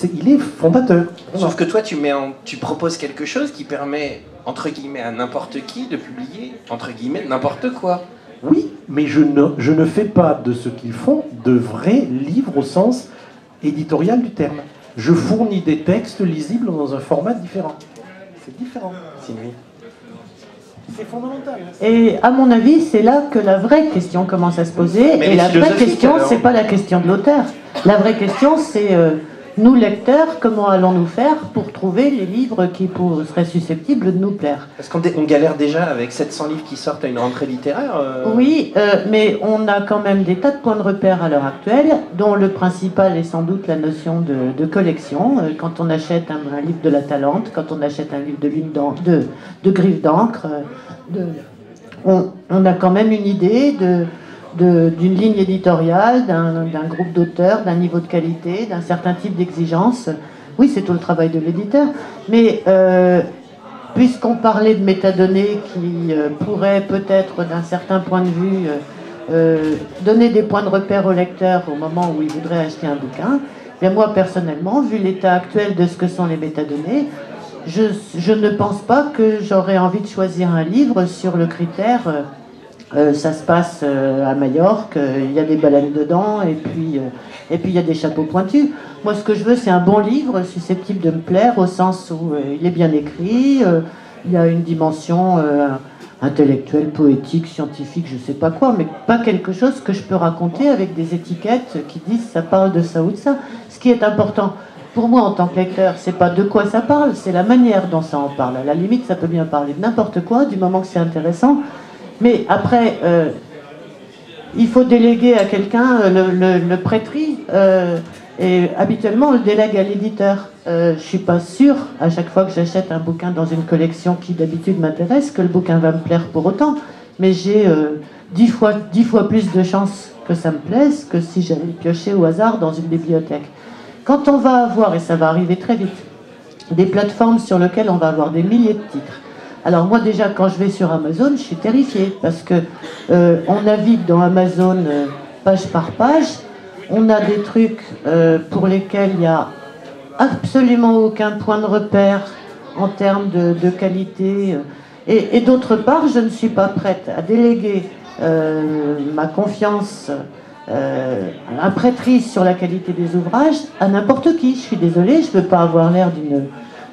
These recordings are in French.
Il est fondateur. Sauf que toi, tu proposes quelque chose qui permet, entre guillemets, à n'importe qui de publier, entre guillemets, n'importe quoi. Oui, mais je ne fais pas de ce qu'ils font de vrais livres au sens éditorial du terme. Je fournis des textes lisibles dans un format différent. C'est différent. C'est fondamental. Et à mon avis, c'est là que la vraie question commence à se poser. Mais et la vraie question, alors c'est pas la question de l'auteur. La vraie question, c'est nous lecteurs, comment allons-nous faire pour trouver les livres qui seraient susceptibles de nous plaire? Parce qu'on galère déjà avec 700 livres qui sortent à une rentrée littéraire. Oui, mais on a quand même des tas de points de repère à l'heure actuelle, dont le principal est sans doute la notion de collection. Quand on achète un livre de La Talente, quand on achète un livre de Griffes d'encre, on a quand même une idée d'une ligne éditoriale, d'un groupe d'auteurs, d'un niveau de qualité, d'un certain type d'exigence. Oui, c'est tout le travail de l'éditeur. Mais puisqu'on parlait de métadonnées qui pourraient peut-être, d'un certain point de vue, donner des points de repère au lecteur au moment où il voudrait acheter un bouquin, bien moi, personnellement, vu l'état actuel de ce que sont les métadonnées, je ne pense pas que j'aurais envie de choisir un livre sur le critère... ça se passe à Majorque, il y a des baleines dedans, et puis il y a des chapeaux pointus. Moi, ce que je veux, c'est un bon livre susceptible de me plaire, au sens où il est bien écrit, il y a une dimension intellectuelle, poétique, scientifique, je sais pas quoi, mais pas quelque chose que je peux raconter avec des étiquettes qui disent ça parle de ça ou de ça. Ce qui est important pour moi en tant que lecteur, c'est pas de quoi ça parle, c'est la manière dont ça en parle. À la limite, ça peut bien parler de n'importe quoi, du moment que c'est intéressant. Mais après, il faut déléguer à quelqu'un le prêtris, et habituellement on le délègue à l'éditeur. Je ne suis pas sûre, à chaque fois que j'achète un bouquin dans une collection qui d'habitude m'intéresse, que le bouquin va me plaire pour autant. Mais j'ai 10 fois plus de chances que ça me plaise que si j'allais piocher au hasard dans une bibliothèque. Quand on va avoir, et ça va arriver très vite, des plateformes sur lesquelles on va avoir des milliers de titres. Alors moi déjà quand je vais sur Amazon, je suis terrifiée parce que on navigue dans Amazon page par page, on a des trucs pour lesquels il n'y a absolument aucun point de repère en termes de qualité, et d'autre part je ne suis pas prête à déléguer ma confiance, un prêtris sur la qualité des ouvrages à n'importe qui. Je suis désolée, je ne veux pas avoir l'air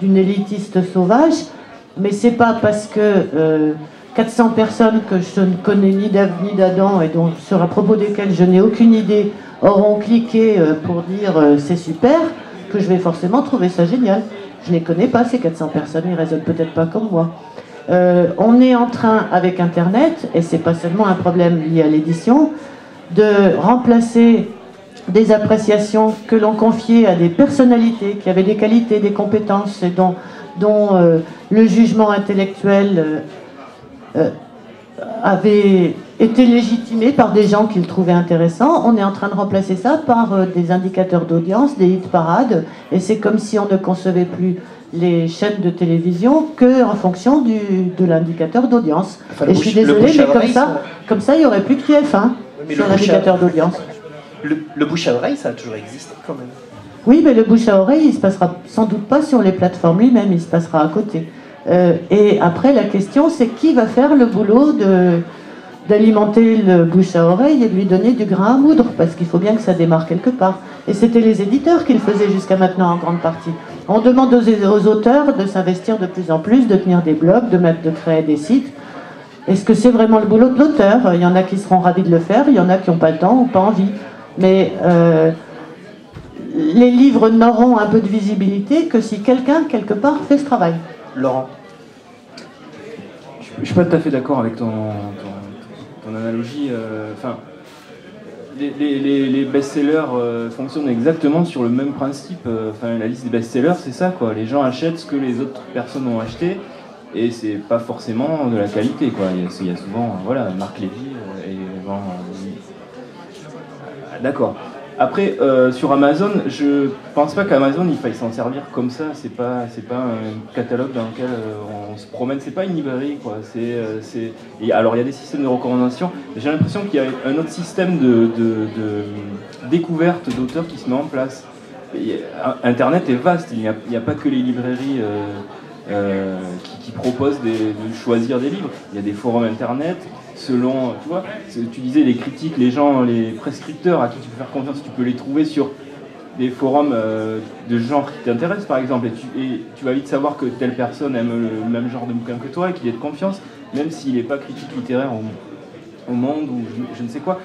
d'une élitiste sauvage. Mais c'est pas parce que 400 personnes que je ne connais ni d'Ève ni d'Adam et à propos desquelles je n'ai aucune idée auront cliqué pour dire c'est super que je vais forcément trouver ça génial. Je ne les connais pas, ces 400 personnes, ils ne raisonnent peut-être pas comme moi. On est en train, avec Internet, et c'est pas seulement un problème lié à l'édition, de remplacer des appréciations que l'on confiait à des personnalités qui avaient des qualités, des compétences, et dont le jugement intellectuel avait été légitimé par des gens qui le trouvaient intéressant. On est en train de remplacer ça par des indicateurs d'audience, des hit parades, et c'est comme si on ne concevait plus les chaînes de télévision qu'en fonction de l'indicateur d'audience. Enfin, et je suis désolée, mais comme ça, il n'y aurait plus que TF1 sur l'indicateur d'audience. Le bouche à oreille, ça a toujours existé quand même. Oui, mais le bouche à oreille, il se passera sans doute pas sur les plateformes lui-même, il se passera à côté. Et après, la question, c'est qui va faire le boulot d'alimenter le bouche à oreille et de lui donner du grain à moudre, parce qu'il faut bien que ça démarre quelque part. Et c'était les éditeurs qui le faisaient jusqu'à maintenant en grande partie. On demande aux auteurs de s'investir de plus en plus, de tenir des blogs, de créer des sites. Est-ce que c'est vraiment le boulot de l'auteur? Il y en a qui seront ravis de le faire, il y en a qui n'ont pas le temps ou pas envie. Mais les livres n'auront un peu de visibilité que si quelqu'un, quelque part, fait ce travail. Laurent. Je ne suis pas tout à fait d'accord avec ton analogie. Les best-sellers fonctionnent exactement sur le même principe. La liste des best-sellers, c'est ça, quoi. Les gens achètent ce que les autres personnes ont acheté, et c'est pas forcément de la qualité, quoi. Il y a souvent, Marc Lévy et gens... D'accord. Après, sur Amazon, je pense pas qu'Amazon il faille s'en servir comme ça. C'est pas un catalogue dans lequel on se promène. C'est pas une librairie, quoi. Alors il y a des systèmes de recommandation. J'ai l'impression qu'il y a un autre système de découverte d'auteurs qui se met en place. Internet est vaste, il n'y a pas que les librairies qui proposent de choisir des livres. Il y a des forums Internet, selon, tu vois, tu disais les critiques, les gens, les prescripteurs à qui tu peux faire confiance, tu peux les trouver sur des forums de genre qui t'intéressent par exemple, et tu vas vite savoir que telle personne aime le même genre de bouquin que toi et qu'il est de confiance, même s'il n'est pas critique littéraire au Monde ou je ne sais quoi.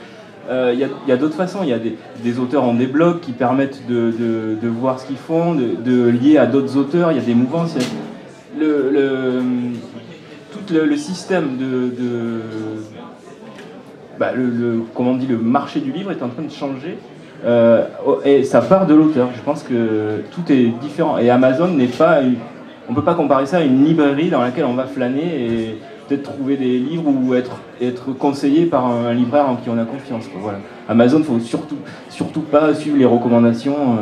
Il y a d'autres façons, il y a des auteurs ont des blogs qui permettent de voir ce qu'ils font, de lier à d'autres auteurs, il y a des mouvances. Tout le système comment on dit, le marché du livre est en train de changer. Et ça part de l'auteur. Je pense que tout est différent. Et Amazon n'est pas... On ne peut pas comparer ça à une librairie dans laquelle on va flâner et peut-être trouver des livres ou être conseillé par un libraire en qui on a confiance. Voilà. Amazon, il ne faut surtout pas suivre les recommandations.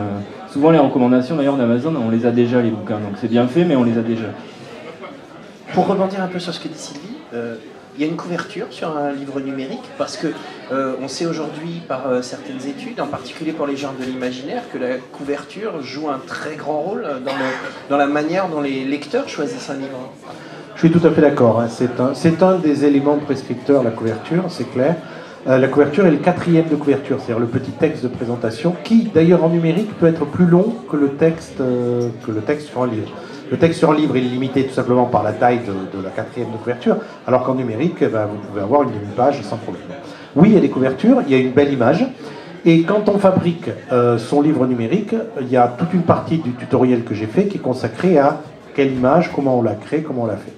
Souvent, les recommandations d'ailleurs d'Amazon, on les a déjà, les bouquins. Donc c'est bien fait, mais on les a déjà. Pour rebondir un peu sur ce que dit Sylvie, il y a une couverture sur un livre numérique parce que on sait aujourd'hui par certaines études, en particulier pour les genres de l'imaginaire, que la couverture joue un très grand rôle dans la manière dont les lecteurs choisissent un livre. Je suis tout à fait d'accord. Hein. C'est un des éléments prescripteurs, la couverture, c'est clair. La couverture est le 4e de couverture, c'est-à-dire le petit texte de présentation, qui d'ailleurs en numérique peut être plus long que le texte sur un livre. Le texte sur un livre est limité tout simplement par la taille de la 4e de couverture, alors qu'en numérique, vous pouvez avoir une demi-page sans problème. Oui, il y a des couvertures, il y a une belle image, et quand on fabrique son livre numérique, il y a toute une partie du tutoriel que j'ai fait qui est consacrée à quelle image, comment on la crée, comment on la fait.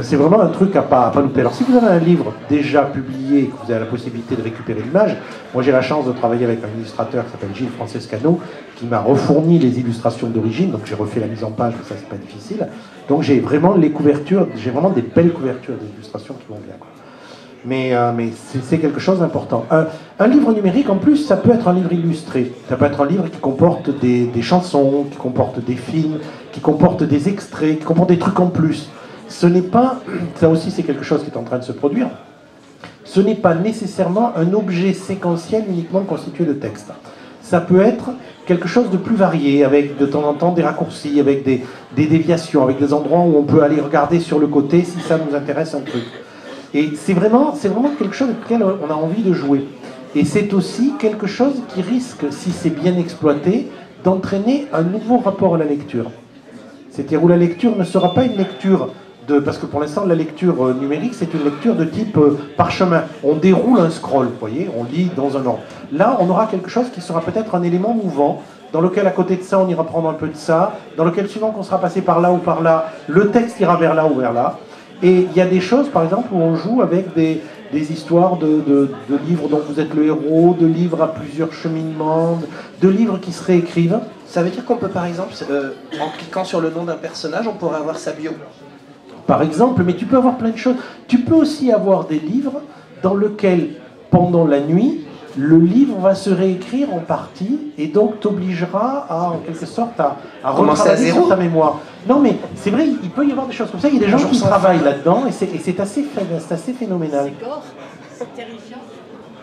C'est vraiment un truc à pas louper. Alors si vous avez un livre déjà publié et que vous avez la possibilité de récupérer l'image, moi j'ai la chance de travailler avec un illustrateur qui s'appelle Gilles Francescano, qui m'a refourni les illustrations d'origine, donc j'ai refait la mise en page, mais ça c'est pas difficile. Donc j'ai vraiment les couvertures, j'ai vraiment des belles couvertures d'illustrations qui vont bien. Mais c'est quelque chose d'important. Un livre numérique, en plus, ça peut être un livre illustré. Ça peut être un livre qui comporte des chansons, qui comporte des films, qui comporte des extraits, qui comporte des trucs en plus. Ce n'est pas, ça aussi c'est quelque chose qui est en train de se produire, ce n'est pas nécessairement un objet séquentiel uniquement constitué de texte. Ça peut être quelque chose de plus varié, avec de temps en temps des raccourcis, avec des déviations, avec des endroits où on peut aller regarder sur le côté si ça nous intéresse un truc. Et c'est vraiment quelque chose avec lequel on a envie de jouer. Et c'est aussi quelque chose qui risque, si c'est bien exploité, d'entraîner un nouveau rapport à la lecture. C'est-à-dire où la lecture ne sera pas une lecture parce que pour l'instant, la lecture numérique, c'est une lecture de type parchemin. On déroule un scroll, vous voyez, on lit dans un ordre. Là, on aura quelque chose qui sera peut-être un élément mouvant, dans lequel, à côté de ça, on ira prendre un peu de ça, dans lequel, suivant qu'on sera passé par là ou par là, le texte ira vers là ou vers là. Et il y a des choses, par exemple, où on joue avec des histoires de livres dont vous êtes le héros, de livres à plusieurs cheminements, de livres qui se réécrivent. Ça veut dire qu'on peut, par exemple, en cliquant sur le nom d'un personnage, on pourrait avoir sa bio. Par exemple, mais tu peux avoir plein de choses. Tu peux aussi avoir des livres dans lesquels, pendant la nuit, le livre va se réécrire en partie et donc t'obligera à, en quelque sorte, à retravailler sur ta mémoire. Non, mais c'est vrai, il peut y avoir des choses comme ça. Il y a des gens qui travaillent là-dedans et c'est assez phénoménal. C'est gore, c'est terrifiant.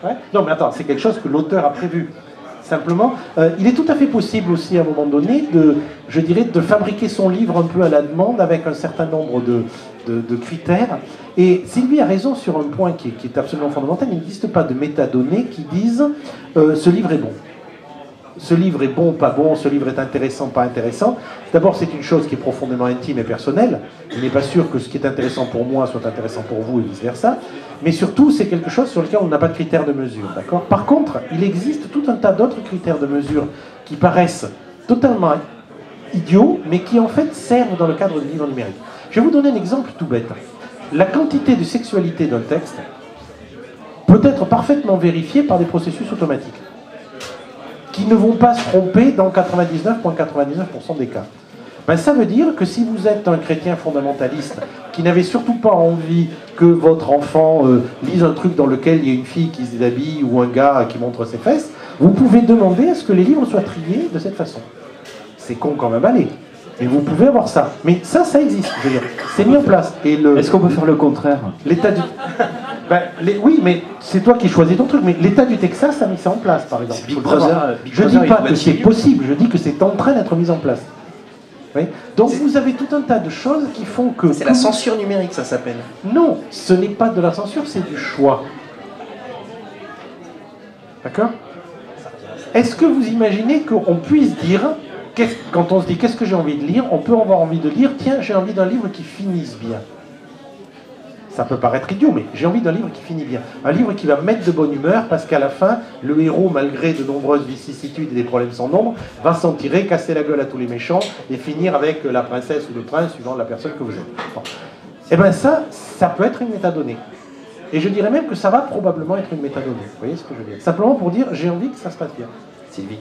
Ouais. Non, mais attends, c'est quelque chose que l'auteur a prévu. Simplement, il est tout à fait possible aussi à un moment donné de fabriquer son livre un peu à la demande avec un certain nombre de critères. Et Sylvie a raison sur un point qui est absolument fondamental. Il n'existe pas de métadonnées qui disent ce livre est bon. Ce livre est bon, pas bon, ce livre est intéressant, pas intéressant. D'abord, c'est une chose qui est profondément intime et personnelle. Il n'est pas sûr que ce qui est intéressant pour moi soit intéressant pour vous et vice-versa. Mais surtout, c'est quelque chose sur lequel on n'a pas de critères de mesure. D'accord ? Par contre, il existe tout un tas d'autres critères de mesure qui paraissent totalement idiots, mais qui en fait servent dans le cadre du livre numérique. Je vais vous donner un exemple tout bête. La quantité de sexualité d'un texte peut être parfaitement vérifiée par des processus automatiques qui ne vont pas se tromper dans 99,99% des cas. Ben, ça veut dire que si vous êtes un chrétien fondamentaliste qui n'avait surtout pas envie que votre enfant lise un truc dans lequel il y a une fille qui se déshabille ou un gars qui montre ses fesses, vous pouvez demander à ce que les livres soient triés de cette façon. C'est con quand même, allez. Mais vous pouvez avoir ça. Mais ça existe. Je veux dire, c'est mis en place. Est-ce qu'on peut faire le contraire ? L'état du... Oui, mais c'est toi qui choisis ton truc. Mais l'État du Texas a mis ça en place, par exemple. Big Brother, je ne dis pas que c'est possible, je dis que c'est en train d'être mis en place. Oui. Donc vous avez tout un tas de choses qui font que... C'est la censure numérique, ça s'appelle. Non, ce n'est pas de la censure, c'est du choix. D'accord? Est-ce que vous imaginez qu'on puisse dire, quand on se dit qu'est-ce que j'ai envie de lire, on peut avoir envie de lire, tiens, j'ai envie d'un livre qui finisse bien. Ça peut paraître idiot, mais j'ai envie d'un livre qui finit bien. Un livre qui va me mettre de bonne humeur parce qu'à la fin, le héros, malgré de nombreuses vicissitudes et des problèmes sans nombre, va s'en tirer, casser la gueule à tous les méchants et finir avec la princesse ou le prince, suivant la personne que vous êtes. Bon. Eh bien ça peut être une métadonnée. Et je dirais même que ça va probablement être une métadonnée. Vous voyez ce que je veux dire? Simplement pour dire, j'ai envie que ça se passe bien. Sylvie.